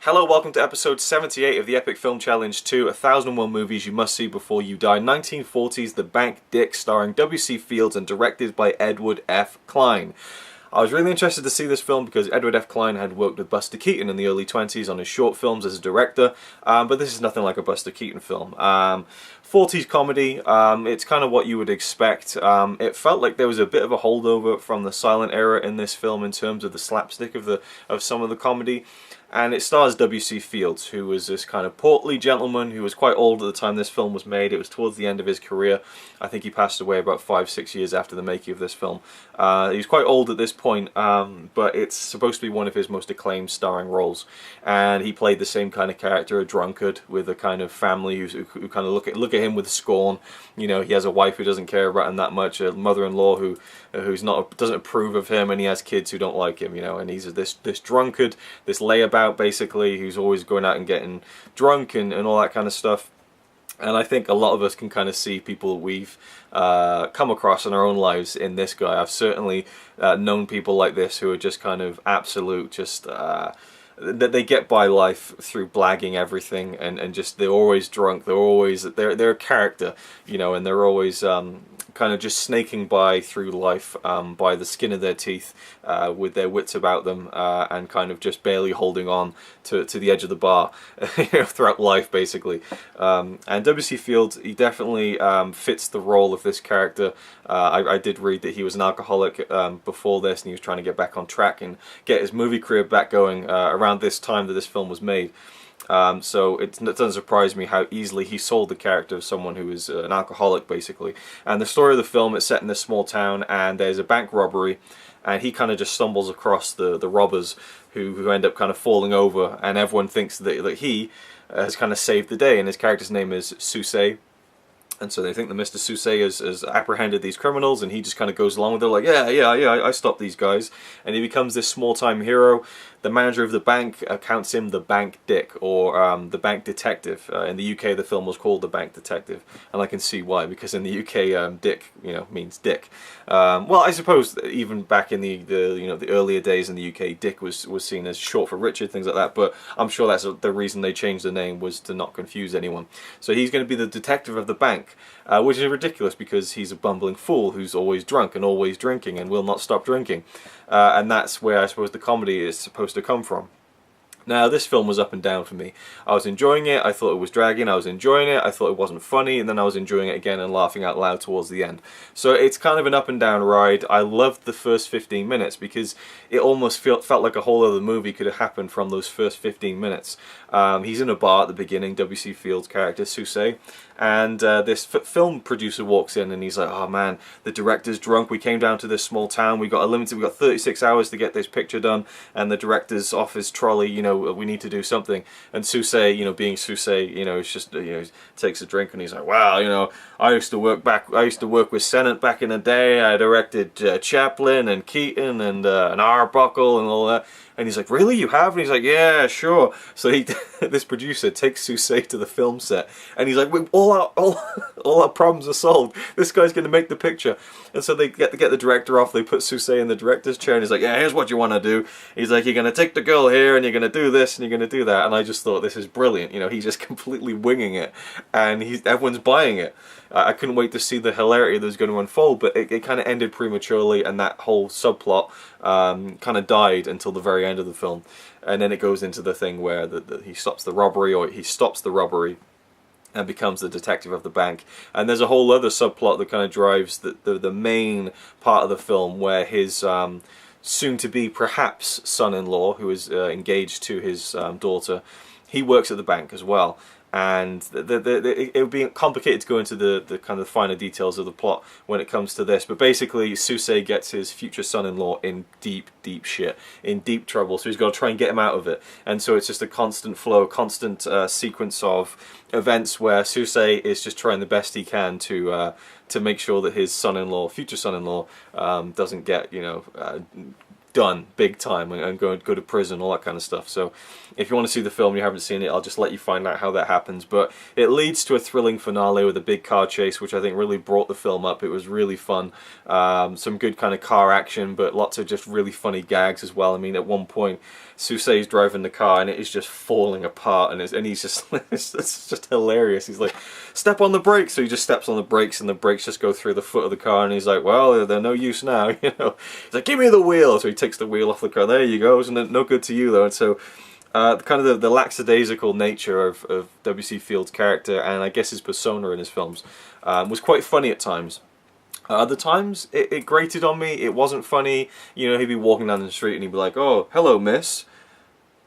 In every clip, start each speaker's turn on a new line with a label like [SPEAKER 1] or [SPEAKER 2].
[SPEAKER 1] Hello, welcome to episode 78 of the Epic Film Challenge 2, 1001 Movies You Must See Before You Die, 1940's The Bank Dick, starring W.C. Fields and directed by Edward F. Cline. I was really interested to see this film because Edward F. Cline had worked with Buster Keaton in the early 20s on his short films as a director, but this is nothing like a Buster Keaton film. 40s comedy, it's kind of what you would expect. It felt like there was a bit of a holdover from the silent era in this film in terms of the slapstick of some of the comedy. And it stars W.C. Fields, who was this kind of portly gentleman who was quite old at the time this film was made. It was towards the end of his career. I think he passed away about 5-6 years after the making of this film. He was quite old at this point, but it's supposed to be one of his most acclaimed starring roles. And he played the same kind of character, a drunkard with a kind of family who kind of look at him with scorn. You know, he has a wife who doesn't care about him that much, a mother-in-law who doesn't approve of him, and he has kids who don't like him. You know, and he's this drunkard, this layabout basically, who's always going out and getting drunk and all that kind of stuff. And I think a lot of us can kind of see people we've come across in our own lives in this guy. I've certainly known people like this who are just kind of absolute, just that they get by life through blagging everything, and just they're always drunk. They're a character, you know, and they're always kind of just snaking by through life by the skin of their teeth, with their wits about them, and kind of just barely holding on to the edge of the bar you know, throughout life, basically. And W.C. Fields, he definitely fits the role of this character. I did read that he was an alcoholic before this, and he was trying to get back on track and get his movie career back going around this time that this film was made. So it doesn't surprise me how easily he sold the character of someone who is an alcoholic, basically. And the story of the film is set in this small town, and there's a bank robbery, and he kind of just stumbles across the robbers who end up kind of falling over, and everyone thinks that he has kind of saved the day, and his character's name is Susse. And so they think that Mr. Susse has apprehended these criminals, and he just kind of goes along with it, like, yeah, I stopped these guys. And he becomes this small-time hero. The manager of the bank counts him the Bank Dick, or the Bank Detective. In the UK, the film was called The Bank Detective, and I can see why, because in the UK, Dick, you know, means dick. Well, I suppose even back in the earlier days in the UK, Dick was seen as short for Richard, things like that. But I'm sure that's the reason they changed the name, was to not confuse anyone. So he's going to be the detective of the bank, which is ridiculous because he's a bumbling fool who's always drunk and always drinking and will not stop drinking. And that's where I suppose the comedy is supposed to come from. Now, this film was up and down for me. I was enjoying it, I thought it was dragging, I was enjoying it, I thought it wasn't funny, and then I was enjoying it again and laughing out loud towards the end. So it's kind of an up and down ride. I loved the first 15 minutes because it almost felt like a whole other movie could have happened from those first 15 minutes. He's in a bar at the beginning, W.C. Fields' character, Susse, and this film producer walks in and he's like, oh man, the director's drunk, we came down to this small town, we got 36 hours to get this picture done, and the director's off his trolley, you know, we need to do something. And Susse, you know, being Susse, you know, it's just, you know, takes a drink and he's like, wow, you know, I used to work with Sennett back in the day, I directed Chaplin and Keaton and Arbuckle and all that. And he's like, really, you have? And he's like, yeah, sure. So this producer takes Susse to the film set, and he's like, all our problems are solved. This guy's going to make the picture. And so they get the director off. They put Susse in the director's chair, and he's like, yeah, here's what you want to do. He's like, you're going to take the girl here, and you're going to do this, and you're going to do that. And I just thought, this is brilliant. You know, he's just completely winging it, and everyone's buying it. I couldn't wait to see the hilarity that was going to unfold, but it kind of ended prematurely, and that whole subplot kind of died until the very end of the film. And then it goes into the thing where he stops the robbery, and becomes the detective of the bank. And there's a whole other subplot that kind of drives the main part of the film, where his soon-to-be perhaps son-in-law, who is engaged to his daughter, he works at the bank as well. And it would be complicated to go into the kind of finer details of the plot when it comes to this, but basically Susse gets his future son-in-law in deep shit, in deep trouble, so he's got to try and get him out of it. And so it's just a constant flow, constant sequence of events where Susse is just trying the best he can to make sure that his son-in-law, future son-in-law, doesn't get, you know, done big time and go to prison, all that kind of stuff. So if you want to see the film and you haven't seen it, I'll just let you find out how that happens. But it leads to a thrilling finale with a big car chase, which I think really brought the film up. It was really fun. Some good kind of car action, but lots of just really funny gags as well. I mean, at one point, Susse's driving the car and it is just falling apart, and he's just it's just hilarious. He's like, step on the brakes, so he just steps on the brakes and the brakes just go through the foot of the car, and he's like, well, they're no use now, you know. He's like, give me the wheel, so he takes the wheel off the car. There you go, isn't it no good to you though? And so kind of the lackadaisical nature of W.C. Fields' character, and I guess his persona in his films, was quite funny at times. Other times, it grated on me. It wasn't funny. You know, he'd be walking down the street and he'd be like, oh, hello, miss.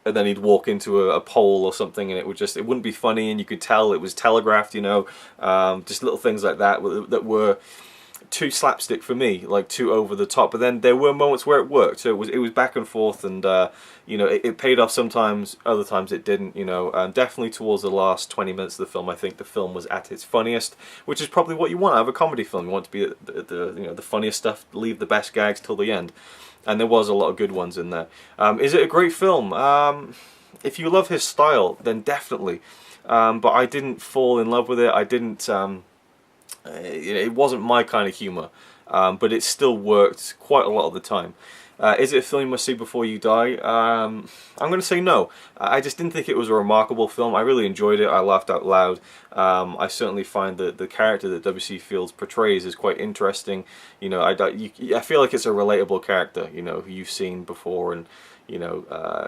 [SPEAKER 1] And then he'd walk into a pole or something, and it wouldn't be funny, and you could tell it was telegraphed, you know. Just little things like that that were too slapstick for me, like too over the top. But then there were moments where it worked. So it was back and forth, and you know, it paid off sometimes. Other times it didn't. You know, definitely towards the last 20 minutes of the film, I think the film was at its funniest, which is probably what you want out of a comedy film. You want to be the funniest stuff, leave the best gags till the end. And there was a lot of good ones in there. Is it a great film? If you love his style, then definitely. But I didn't fall in love with it. I didn't. It wasn't my kind of humour. But it still worked quite a lot of the time. Is it a film you must see before you die? I'm going to say no. I just didn't think it was a remarkable film. I really enjoyed it. I laughed out loud. I certainly find that the character that W.C. Fields portrays is quite interesting. You know, I feel like it's a relatable character, you know, who you've seen before, and you know,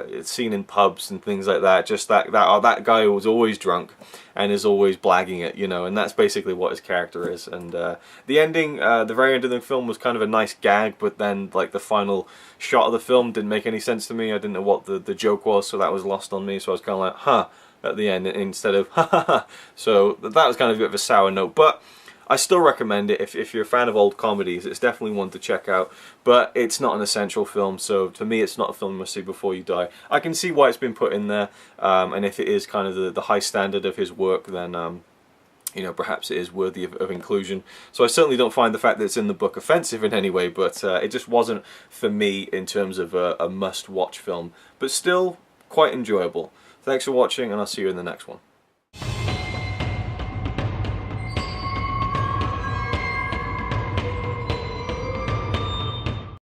[SPEAKER 1] it's seen in pubs and things like that. Just that guy who was always drunk and is always blagging it, you know, and that's basically what his character is. And the ending, the very end of the film was kind of a nice gag, but then like the final shot of the film didn't make any sense to me. I didn't know what the joke was, so that was lost on me. So I was kind of like, huh, at the end instead of ha ha ha. So that was kind of a bit of a sour note, but I still recommend it if you're a fan of old comedies. It's definitely one to check out, but it's not an essential film, so to me it's not a film you must see before you die. I can see why it's been put in there, and if it is kind of the high standard of his work, then you know, perhaps it is worthy of inclusion. So I certainly don't find the fact that it's in the book offensive in any way, but it just wasn't for me in terms of a must-watch film, but still quite enjoyable. Thanks for watching, and I'll see you in the next one.